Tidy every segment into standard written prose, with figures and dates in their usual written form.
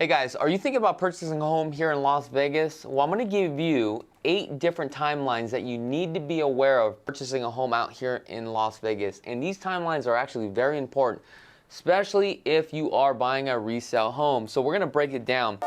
Hey guys, are you thinking about purchasing a home here in Las Vegas? Well, I'm going to give you 8 different timelines that you need to be aware of purchasing a home out here in Las Vegas. And these timelines are actually very important, especially if you are buying a resale home. So we're going to break it down.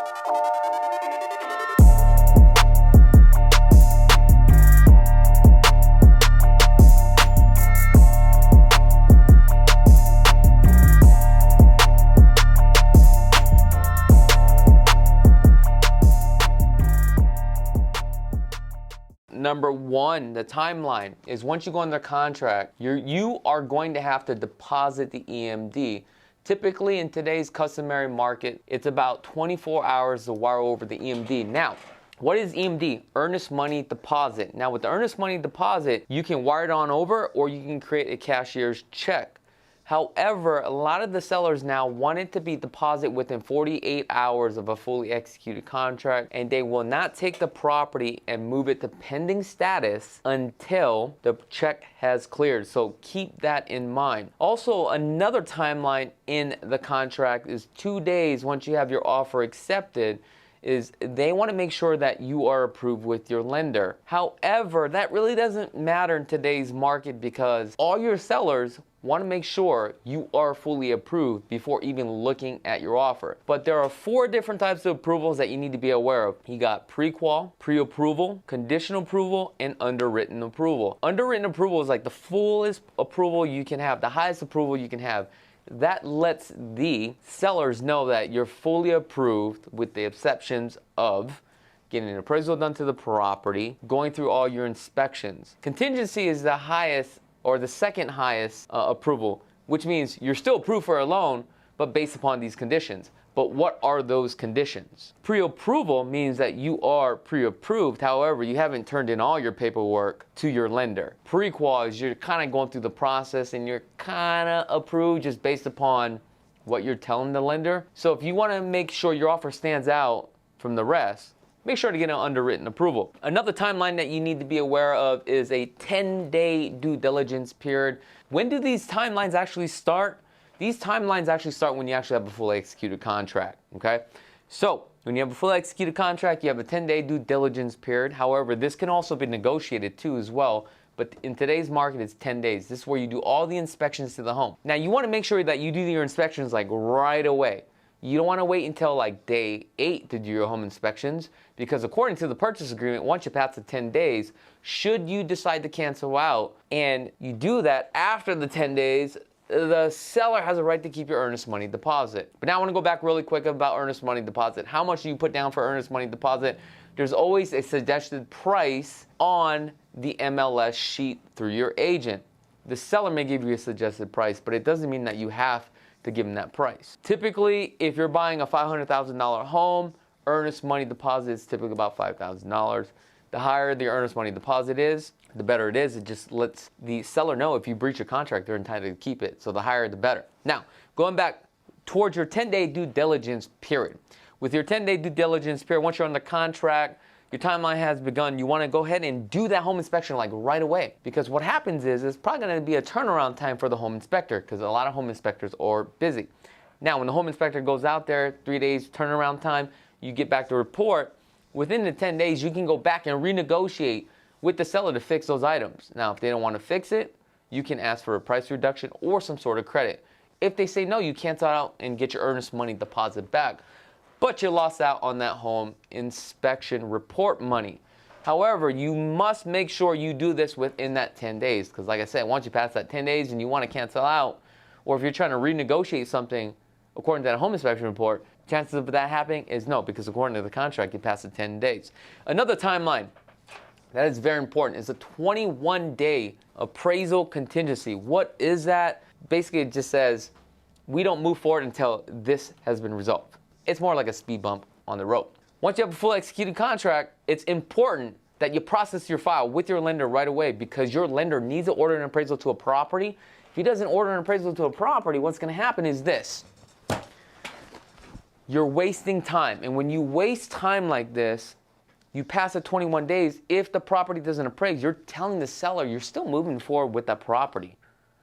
Number 1, the timeline is once you go under contract, you are going to have to deposit the EMD. Typically in today's customary market, it's about 24 hours to wire over the EMD. Now, what is EMD? Earnest Money Deposit. Now with the Earnest Money Deposit, you can wire it on over or you can create a cashier's check. However, a lot of the sellers now want it to be deposited within 48 hours of a fully executed contract, and they will not take the property and move it to pending status until the check has cleared. So keep that in mind. Also, another timeline in the contract is 2 days once you have your offer accepted. Is they want to make sure that you are approved with your lender. However, that really doesn't matter in today's market because all your sellers want to make sure you are fully approved before even looking at your offer. But there are 4 different types of approvals that you need to be aware of. You got pre-qual, pre-approval, conditional approval, and underwritten approval. Underwritten approval is like the fullest approval you can have, the highest approval you can have. That lets the sellers know that you're fully approved with the exceptions of getting an appraisal done to the property, going through all your inspections. Contingency is the highest or the second highest approval, which means you're still approved for a loan, but based upon these conditions. But what are those conditions? Pre-approval means that you are pre-approved, however, you haven't turned in all your paperwork to your lender. Pre-qual is you're kind of going through the process and you're kind of approved just based upon what you're telling the lender. So if you want to make sure your offer stands out from the rest, make sure to get an underwritten approval. Another timeline that you need to be aware of is a 10-day due diligence period. When do these timelines actually start? These timelines actually start when you actually have a fully executed contract, okay? So when you have a fully executed contract, you have a 10-day due diligence period. However, this can also be negotiated too as well. But in today's market, it's 10 days. This is where you do all the inspections to the home. Now, you want to make sure that you do your inspections like right away. You don't want to wait until like day 8 to do your home inspections because according to the purchase agreement, once you pass the 10 days, should you decide to cancel out and you do that after the 10 days, the seller has a right to keep your earnest money deposit. But now I want to go back really quick about earnest money deposit. How much do you put down for earnest money deposit? There's always a suggested price on the MLS sheet through your agent. The seller may give you a suggested price, but it doesn't mean that you have to give them that price. Typically, if you're buying a $500,000 home, earnest money deposit is typically about $5,000. The higher the earnest money deposit is, the better it is. It just lets the seller know if you breach a contract, they're entitled to keep it. So the higher, the better. Now, going back towards your 10-day due diligence period. With your 10-day due diligence period, once you're on the contract, your timeline has begun, you want to go ahead and do that home inspection like right away. Because what happens is, it's probably going to be a turnaround time for the home inspector because a lot of home inspectors are busy. Now, when the home inspector goes out there, 3 days turnaround time, you get back the report. Within the 10 days, you can go back and renegotiate with the seller to fix those items. Now, if they don't want to fix it, you can ask for a price reduction or some sort of credit. If they say no, you cancel out and get your earnest money deposit back. But you lost out on that home inspection report money. However, you must make sure you do this within that 10 days. Because like I said, once you pass that 10 days and you want to cancel out, or if you're trying to renegotiate something according to that home inspection report, chances of that happening is no, because according to the contract, you pass the 10 days. Another timeline that is very important is a 21-day appraisal contingency. What is that? Basically, it just says we don't move forward until this has been resolved. It's more like a speed bump on the road. Once you have a full executed contract, it's important that you process your file with your lender right away because your lender needs to order an appraisal to a property. If he doesn't order an appraisal to a property, what's going to happen is this. You're wasting time. And when you waste time like this, you pass the 21 days. If the property doesn't appraise, you're telling the seller you're still moving forward with that property.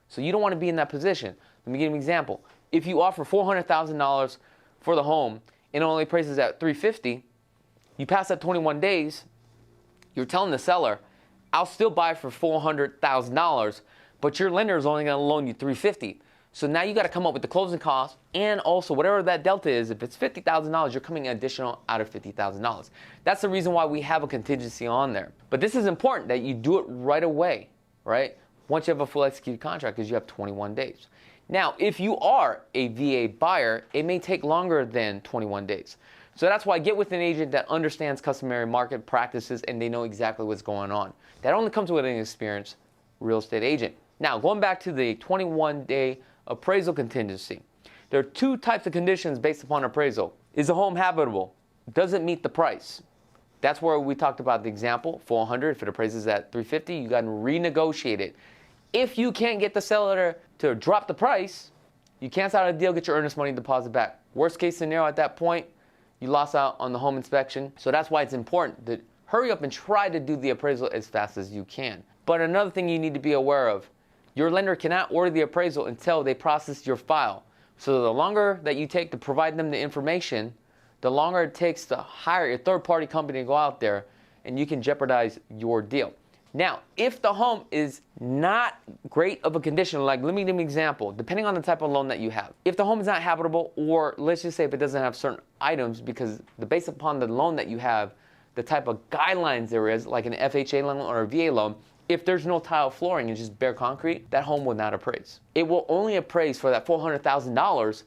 So you don't want to be in that position. Let me give you an example. If you offer $400,000 for the home and it only appraises at 350, you pass that 21 days, you're telling the seller, I'll still buy for $400,000, but your lender is only going to loan you 350. So now you got to come up with the closing costs, and also whatever that delta is. If it's $50,000, you're coming additional out of $50,000. That's the reason why we have a contingency on there. But this is important that you do it right away, right? Once you have a full executed contract, because you have 21 days. Now, if you are a VA buyer, it may take longer than 21 days. So that's why get with an agent that understands customary market practices and they know exactly what's going on. That only comes with an experienced real estate agent. Now, going back to the 21-day appraisal contingency. There are two types of conditions based upon appraisal. Is the home habitable? Does it meet the price? That's where we talked about the example, $400. If it appraises at $350, you got to renegotiate it. If you can't get the seller to drop the price, you cancel out a deal, get your earnest money deposit back. Worst case scenario at that point, you lost out on the home inspection. So that's why it's important to hurry up and try to do the appraisal as fast as you can. But another thing you need to be aware of, your lender cannot order the appraisal until they process your file. So the longer that you take to provide them the information, the longer it takes to hire a third-party company to go out there, and you can jeopardize your deal. Now, if the home is not great of a condition, like let me give you an example, depending on the type of loan that you have. If the home is not habitable, or let's just say if it doesn't have certain items, because based upon the loan that you have, the type of guidelines there is, like an FHA loan or a VA loan, if there's no tile flooring and just bare concrete, that home will not appraise. It will only appraise for that $400,000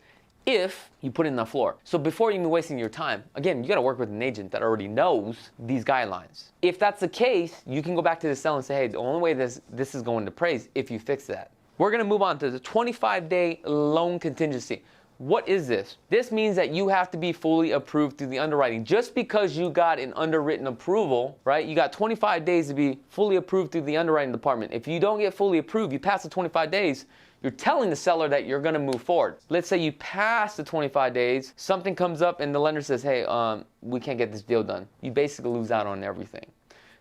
if you put in the floor. So before you even wasting your time, again, you gotta work with an agent that already knows these guidelines. If that's the case, you can go back to the seller and say, hey, the only way this is going to appraise if you fix that. We're gonna move on to the 25-day loan contingency. What is this? This means that you have to be fully approved through the underwriting. Just because you got an underwritten approval, right? You got 25 days to be fully approved through the underwriting department. If you don't get fully approved, you pass the 25 days, you're telling the seller that you're gonna move forward. Let's say you pass the 25 days, something comes up and the lender says, hey, we can't get this deal done. You basically lose out on everything.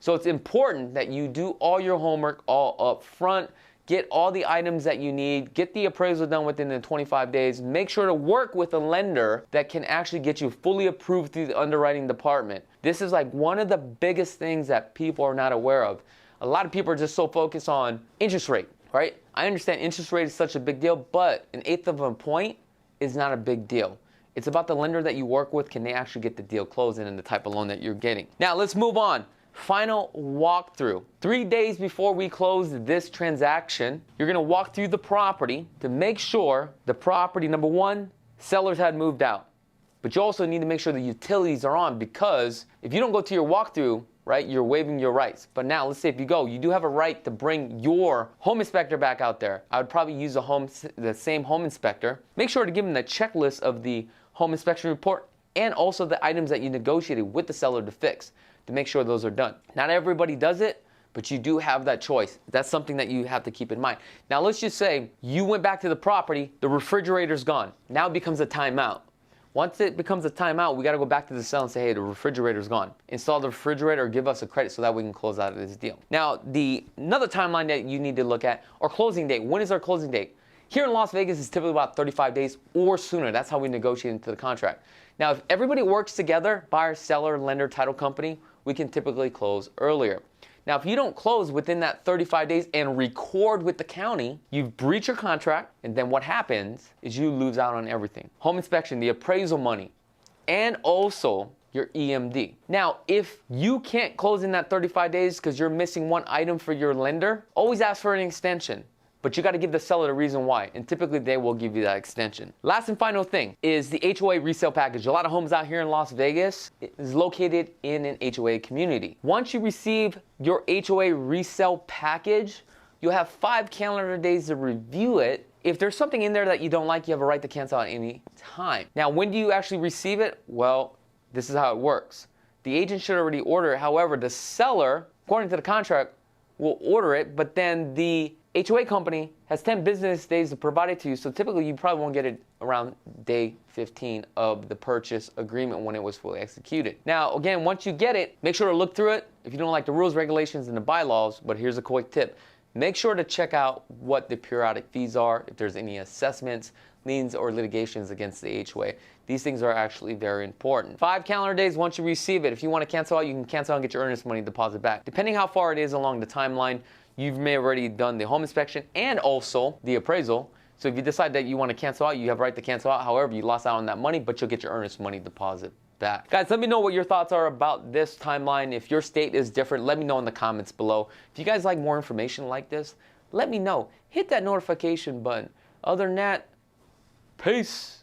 So it's important that you do all your homework all up front. Get all the items that you need, get the appraisal done within the 25 days, make sure to work with a lender that can actually get you fully approved through the underwriting department. This is like one of the biggest things that people are not aware of. A lot of people are just so focused on interest rate, right? I understand interest rate is such a big deal, but 1/8 of a point is not a big deal. It's about the lender that you work with, can they actually get the deal closed and the type of loan that you're getting. Now let's move on. Final walkthrough. 3 days before we close this transaction, you're gonna walk through the property to make sure the property, number one, sellers had moved out. But you also need to make sure the utilities are on, because if you don't go to your walkthrough, right, you're waiving your rights. But now let's say if you go, you do have a right to bring your home inspector back out there. I would probably use the same home inspector. Make sure to give them the checklist of the home inspection report and also the items that you negotiated with the seller to fix, to make sure those are done. Not everybody does it, but you do have that choice. That's something that you have to keep in mind. Now let's just say you went back to the property, the refrigerator's gone. Now it becomes a timeout. Once it becomes a timeout, we gotta go back to the seller and say, hey, the refrigerator's gone. Install the refrigerator or give us a credit so that we can close out of this deal. Now, another timeline that you need to look at, our closing date. When is our closing date? Here in Las Vegas, it's typically about 35 days or sooner. That's how we negotiate into the contract. Now, if everybody works together, buyer, seller, lender, title company, we can typically close earlier. Now, if you don't close within that 35 days and record with the county, you've breached your contract, and then what happens is you lose out on everything. Home inspection, the appraisal money, and also your EMD. Now, if you can't close in that 35 days because you're missing one item for your lender, always ask for an extension. But you got to give the seller the reason why, and typically they will give you that extension. Last and final thing is the HOA resale package. A lot of homes out here in Las Vegas is located in an HOA community. Once you receive your HOA resale package, you'll have 5 calendar days to review it. If there's something in there that you don't like, you have a right to cancel at any time. Now, when do you actually receive it? Well, this is how it works. The agent should already order it. However, the seller, according to the contract, will order it, but then the HOA company has 10 business days to provide it to you, so typically you probably won't get it around day 15 of the purchase agreement when it was fully executed. Now, again, once you get it, make sure to look through it. If you don't like the rules, regulations, and the bylaws, but here's a quick tip. Make sure to check out what the periodic fees are, if there's any assessments, liens or litigations against the HOA. These things are actually very important. 5 calendar days once you receive it. If you want to cancel out, you can cancel out and get your earnest money deposit back. Depending how far it is along the timeline, you may have already done the home inspection and also the appraisal. So if you decide that you want to cancel out, you have right to cancel out. However, you lost out on that money, but you'll get your earnest money deposit back. Guys, let me know what your thoughts are about this timeline. If your state is different, let me know in the comments below. If you guys like more information like this, let me know. Hit that notification button. Other than that, peace.